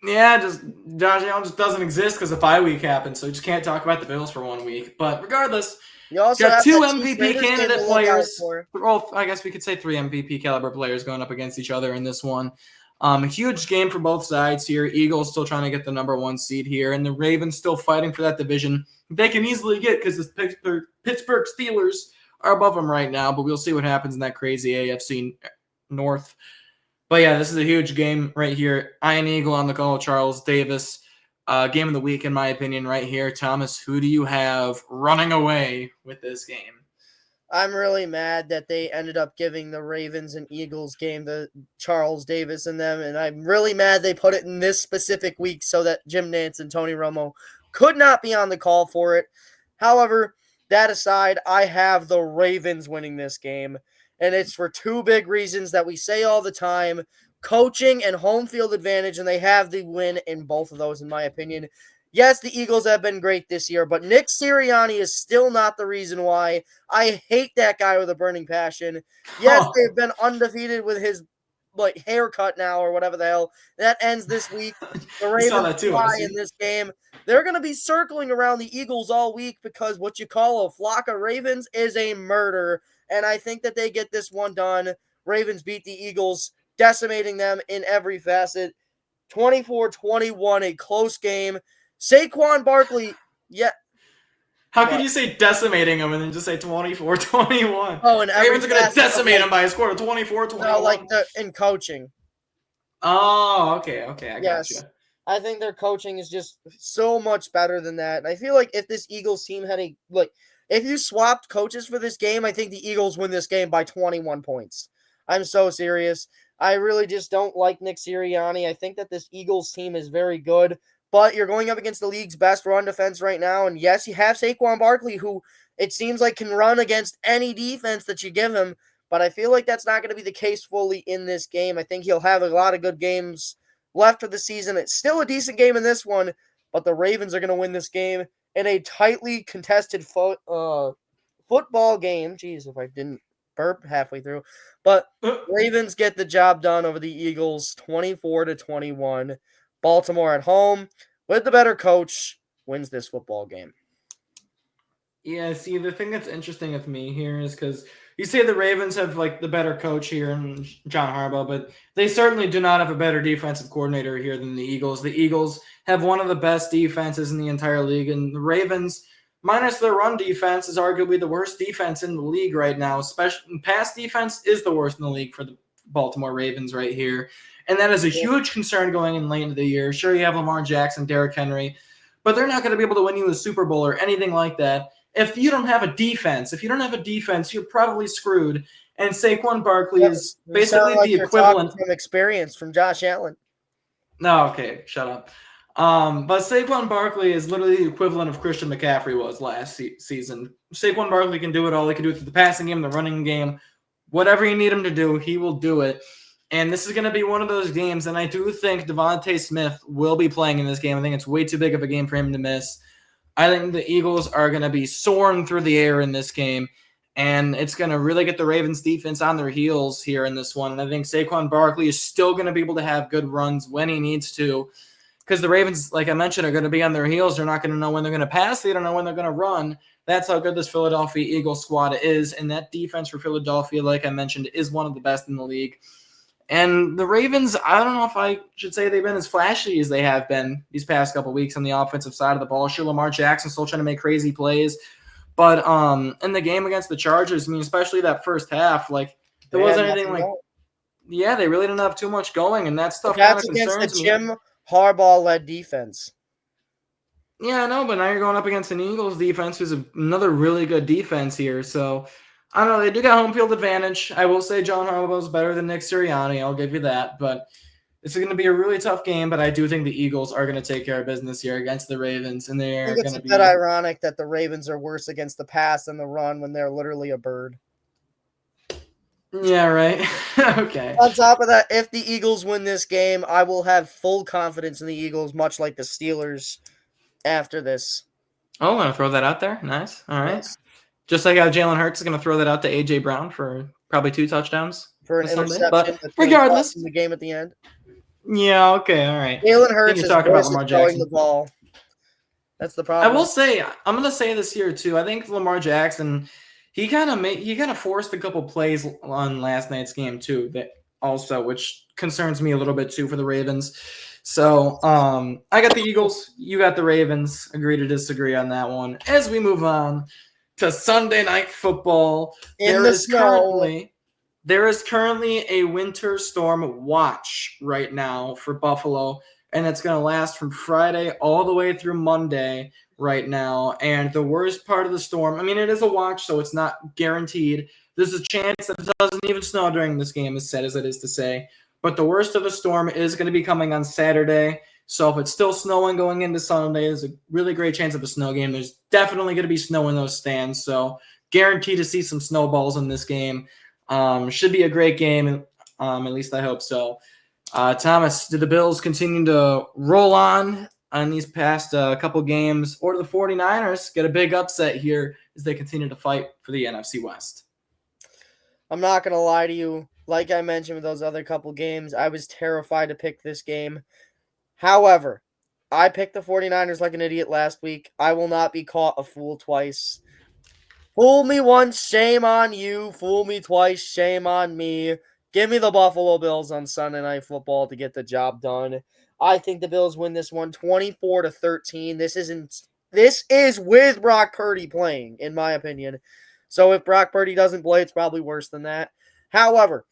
yeah, just Josh Allen just doesn't exist because the bye week happened, so you just can't talk about the Bills for 1 week. But regardless, You also got have two that Chiefs MVP Raiders game to candidate look out players. for. Well, I guess we could say 3 MVP caliber players going up against each other in this one. A huge game for both sides here. Eagles still trying to get the number 1 seed here, and the Ravens still fighting for that division. They can easily get because the Pittsburgh Steelers are above them right now, but we'll see what happens in that crazy AFC North. But yeah, this is a huge game right here. Iron Eagle on the call, Charles Davis. Game of the week, in my opinion, right here. Thomas, who do you have running away with this game? I'm really mad that they ended up giving the Ravens and Eagles game to Charles Davis and them, and I'm really mad they put it in this specific week so that Jim Nantz and Tony Romo could not be on the call for it. However, that aside, I have the Ravens winning this game, and it's for 2 big reasons that we say all the time: coaching and home field advantage, and they have the win in both of those, in my opinion. Yes, the Eagles have been great this year, but Nick Sirianni is still not the reason why. I hate that guy with a burning passion. Yes, they've been undefeated with his haircut now or whatever the hell. That ends this week. The Ravens fly in this game. They're going to be circling around the Eagles all week because what you call a flock of Ravens is a murder, and I think that they get this one done. Ravens beat the Eagles, decimating them in every facet. 24-21, a close game. Saquon Barkley, yeah. How could you say decimating them and then just say 24-21? Oh, and Ravens are going to decimate them by a score of 24-21. No, in coaching. Oh, okay, I got you. I think their coaching is just so much better than that. And I feel like if this Eagles team had if you swapped coaches for this game, I think the Eagles win this game by 21 points. I'm so serious. I really just don't like Nick Sirianni. I think that this Eagles team is very good, but you're going up against the league's best run defense right now. And yes, you have Saquon Barkley, who it seems like can run against any defense that you give him, but I feel like that's not going to be the case fully in this game. I think he'll have a lot of good games left of the season. It's still a decent game in this one, but the Ravens are going to win this game in a tightly contested football game. Jeez, if I didn't burp halfway through. But Ravens get the job done over the Eagles 24-21. Baltimore at home with the better coach wins this football game. Yeah, see, the thing that's interesting with me here is because you say the Ravens have the better coach here in John Harbaugh, but they certainly do not have a better defensive coordinator here than the Eagles. The Eagles have one of the best defenses in the entire league, and the Ravens, minus their run defense, is arguably the worst defense in the league right now. Especially pass defense is the worst in the league for the Baltimore Ravens right here, and that is a huge concern going in late into the year. Sure, you have Lamar Jackson, Derrick Henry, but they're not going to be able to win you a Super Bowl or anything like that. If you don't have a defense, you're probably screwed. And Saquon Barkley is basically the equivalent from experience from Josh Allen. No, okay, shut up. But Saquon Barkley is literally the equivalent of Christian McCaffrey was last season. Saquon Barkley can do it all. He can do it through the passing game, the running game, whatever you need him to do, he will do it. And this is going to be one of those games, and I do think Devontae Smith will be playing in this game. I think it's way too big of a game for him to miss. I think the Eagles are going to be soaring through the air in this game, and it's going to really get the Ravens defense on their heels here in this one. And I think Saquon Barkley is still going to be able to have good runs when he needs to, because the Ravens, like I mentioned, are going to be on their heels. They're not going to know when they're going to pass. They don't know when they're going to run. That's how good this Philadelphia Eagles squad is, and that defense for Philadelphia, like I mentioned, is one of the best in the league. And the Ravens, I don't know if I should say they've been as flashy as they have been these past couple weeks on the offensive side of the ball. Sure, Lamar Jackson still trying to make crazy plays. But in the game against the Chargers, I mean, especially that first half, there wasn't anything yeah, they really didn't have too much going, and that But stuff kind that's of against the concerns me. Jim Harbaugh-led defense. Yeah, I know, but now you're going up against an Eagles defense who's another really good defense here. So I don't know. They do got home field advantage. I will say John Harbaugh's better than Nick Sirianni. I'll give you that. But this is going to be a really tough game. But I do think the Eagles are going to take care of business here against the Ravens, and they I are think it's going a to bit be. ironic that the Ravens are worse against the pass than the run when they're literally a bird. Yeah, right. Okay. On top of that, if the Eagles win this game, I will have full confidence in the Eagles, much like the Steelers after this. Oh, I'm going to throw that out there. Nice. All right. Yes. Just like how Jalen Hurts is going to throw that out to A.J. Brown for probably 2 touchdowns For an this Sunday. interception But that's going to cost regardless. them the game at the end. Yeah, okay. All right. Jalen I think Hurts you're is talking about worse at Lamar throwing the Jackson. ball. That's the I problem. will say I'm gonna say this here too. I think Lamar Jackson, he kind of forced a couple plays on last night's game too. That also, which concerns me a little bit too for the Ravens. So I got the Eagles. You got the Ravens. Agree to disagree on that one. As we move on to Sunday Night Football, In the snow. there is currently a winter storm watch right now for Buffalo, and it's going to last from Friday all the way through Monday right now. And the worst part of the storm, I mean, it is a watch, so it's not guaranteed. There's a chance that it doesn't even snow during this game, as sad as it is to say. But the worst of the storm is going to be coming on Saturday. So if it's still snowing going into Sunday, there's a really great chance of a snow game. There's definitely going to be snow in those stands. So guaranteed to see some snowballs in this game. Should be a great game. At least I hope so. Thomas, did the Bills continue to roll on these past couple games, or do the 49ers get a big upset here as they continue to fight for the NFC West? I'm not going to lie to you. Like I mentioned with those other couple games, I was terrified to pick this game. However, I picked the 49ers like an idiot last week. I will not be caught a fool twice. Fool me once, shame on you. Fool me twice, shame on me. Give me the Buffalo Bills on Sunday Night Football to get the job done. I think the Bills win this one 24-13. This is with Brock Purdy playing, in my opinion. So if Brock Purdy doesn't play, it's probably worse than that. However,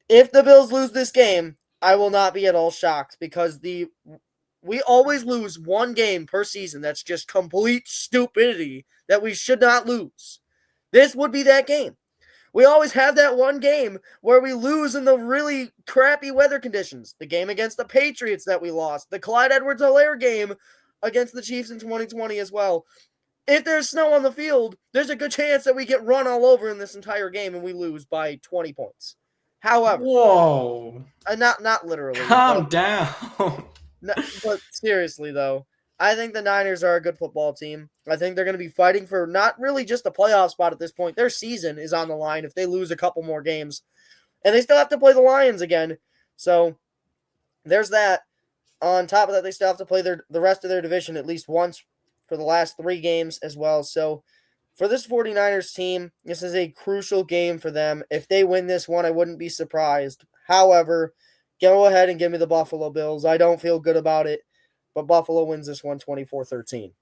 if the Bills lose this game, I will not be at all shocked because we always lose one game per season that's just complete stupidity that we should not lose. This would be that game. We always have that one game where we lose in the really crappy weather conditions. The game against the Patriots that we lost. The Clyde Edwards-Helaire game against the Chiefs in 2020 as well. If there's snow on the field, there's a good chance that we get run all over in this entire game and we lose by 20 points. However, whoa, not literally. calm down. But seriously, though, I think the Niners are a good football team. I think they're going to be fighting for not really just a playoff spot at this point. Their season is on the line if they lose a couple more games. And they still have to play the Lions again. So there's that. On top of that, they still have to play the rest of their division at least once for the last 3 games as well. So for this 49ers team, this is a crucial game for them. If they win this one, I wouldn't be surprised. However, go ahead and give me the Buffalo Bills. I don't feel good about it, but Buffalo wins this one 24-13.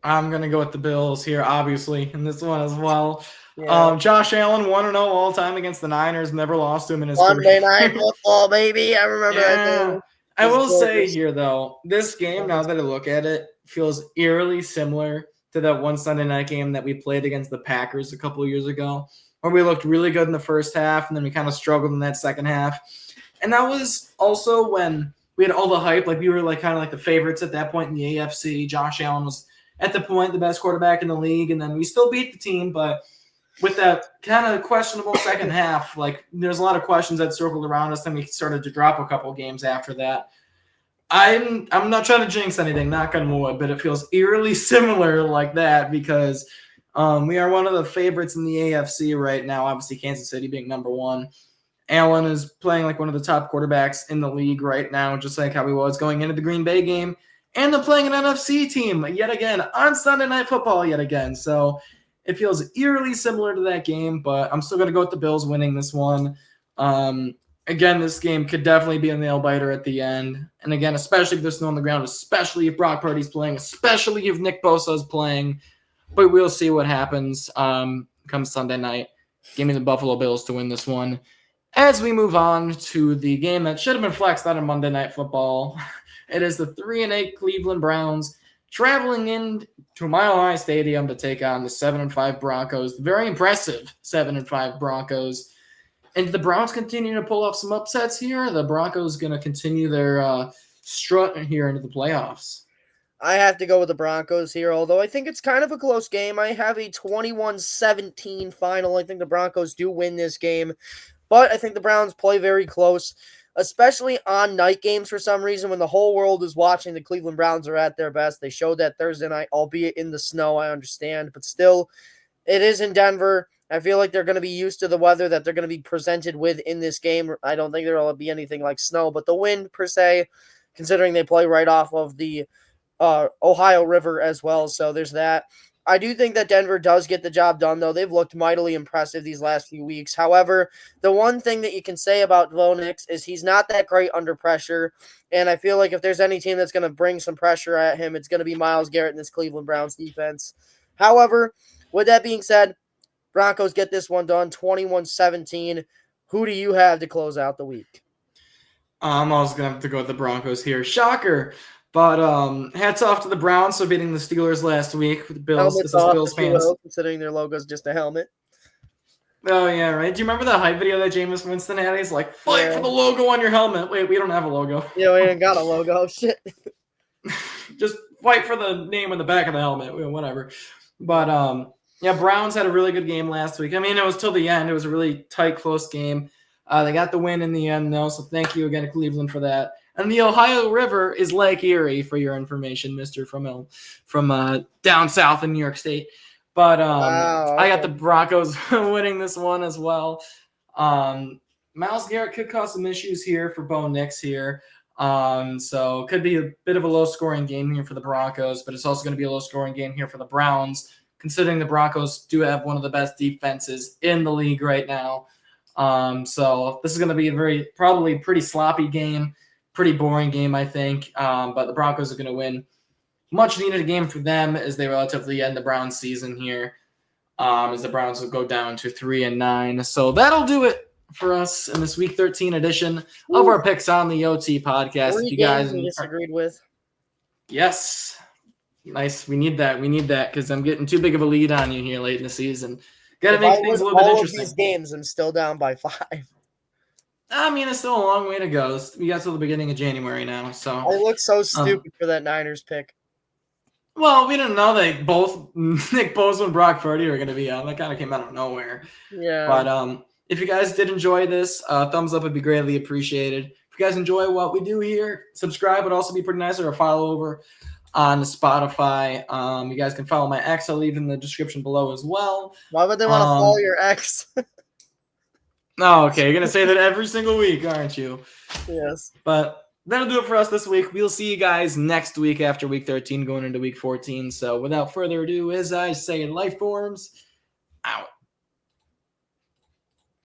I'm going to go with the Bills here, obviously, in this one as well. Yeah. Josh Allen, 1-0 all time against the Niners, never lost to him in his Monday career. Night Football, baby. I remember that game. I will say gorgeous. here, though, this game, now that I look at it, feels eerily similar to that one Sunday night game that we played against the Packers a couple of years ago, where we looked really good in the first half, and then we kind of struggled in that second half. And that was also when we had all the hype. Like, we were like kind of like the favorites at that point in the AFC. Josh Allen was, at the point, the best quarterback in the league, and then we still beat the team, but with that kind of questionable second half, like there's a lot of questions that circled around us, and we started to drop a couple games after that. I'm not trying to jinx anything, knock on wood, but it feels eerily similar like that because we are one of the favorites in the AFC right now. Obviously, Kansas City being number 1. Allen is playing like one of the top quarterbacks in the league right now, just like how he was going into the Green Bay game. And they're playing an NFC team yet again on Sunday Night Football yet again. So it feels eerily similar to that game, but I'm still going to go with the Bills winning this one. Again, this game could definitely be a nail-biter at the end. And again, especially if there's snow on the ground, especially if Brock Purdy's playing, especially if Nick Bosa is playing. But we'll see what happens come Sunday night. Give me the Buffalo Bills to win this one. As we move on to the game that should have been flexed out of Monday Night Football, it is the 3-8 Cleveland Browns traveling in to Mile High Stadium to take on the 7-5 Broncos. Very impressive 7-5 Broncos. And the Browns continue to pull off some upsets here. The Broncos going to continue their strut here into the playoffs. I have to go with the Broncos here, although I think it's kind of a close game. I have a 21-17 final. I think the Broncos do win this game, but I think the Browns play very close, especially on night games for some reason when the whole world is watching. The Cleveland Browns are at their best. They showed that Thursday night, albeit in the snow, I understand, but still, it is in Denver. I feel like they're going to be used to the weather that they're going to be presented with in this game. I don't think there will be anything like snow, but the wind per se, considering they play right off of the Ohio River as well. So there's that. I do think that Denver does get the job done, though. They've looked mightily impressive these last few weeks. However, the one thing that you can say about Bo Nix is he's not that great under pressure. And I feel like if there's any team that's going to bring some pressure at him, it's going to be Myles Garrett in this Cleveland Browns defense. However, with that being said, Broncos get this one done, 21-17. Who do you have to close out the week? I'm also going to have to go with the Broncos here. Shocker. But hats off to the Browns for beating the Steelers last week with the Bills. Helmets This is off, Bills if you fans. will, considering their logo is just a helmet. Oh, yeah, right. Do you remember that hype video that Jameis Winston had? He's like, fight for the logo on your helmet. Wait, we don't have a logo. Yeah, we ain't got a logo. Shit. Just fight for the name on the back of the helmet. Whatever. But yeah, Browns had a really good game last week. I mean, it was till the end. It was a really tight, close game. They got the win in the end, though, so thank you again to Cleveland for that. And the Ohio River is Lake Erie, for your information, mister, from down south in New York State. But Wow, okay. I got the Broncos winning this one as well. Myles Garrett could cause some issues here for Bo Nix here. So could be a bit of a low-scoring game here for the Broncos, but it's also going to be a low-scoring game here for the Browns, considering the Broncos do have one of the best defenses in the league right now. So this is going to be a probably pretty sloppy game. Pretty boring game, I think, but the Broncos are going to win. Much needed game for them as they relatively end the Browns season here, as the Browns will go down to 3-9. So that'll do it for us in this Week 13 edition of our Picks on the OT podcast. Three If you guys games we disagreed with. Yes. Nice. We need that. We need that because I'm getting too big of a lead on you here late in the season. Got to make things a little bit interesting. All of these games, I'm still down by 5. I mean, it's still a long way to go. We got to the beginning of January now, so I look so stupid for that Niners pick. Well, we didn't know that both Nick Bosa and Brock Purdy were going to be on. That kind of came out of nowhere. Yeah. But if you guys did enjoy this, thumbs up would be greatly appreciated. If you guys enjoy what we do here, subscribe would also be pretty nice, or a follow over on Spotify. You guys can follow my ex. I'll leave in the description below as well. Why would they want to follow your ex? Oh, okay. You're going to say that every single week, aren't you? Yes. But that'll do it for us this week. We'll see you guys next week after Week 13 going into Week 14. So without further ado, as I say in life forms, out.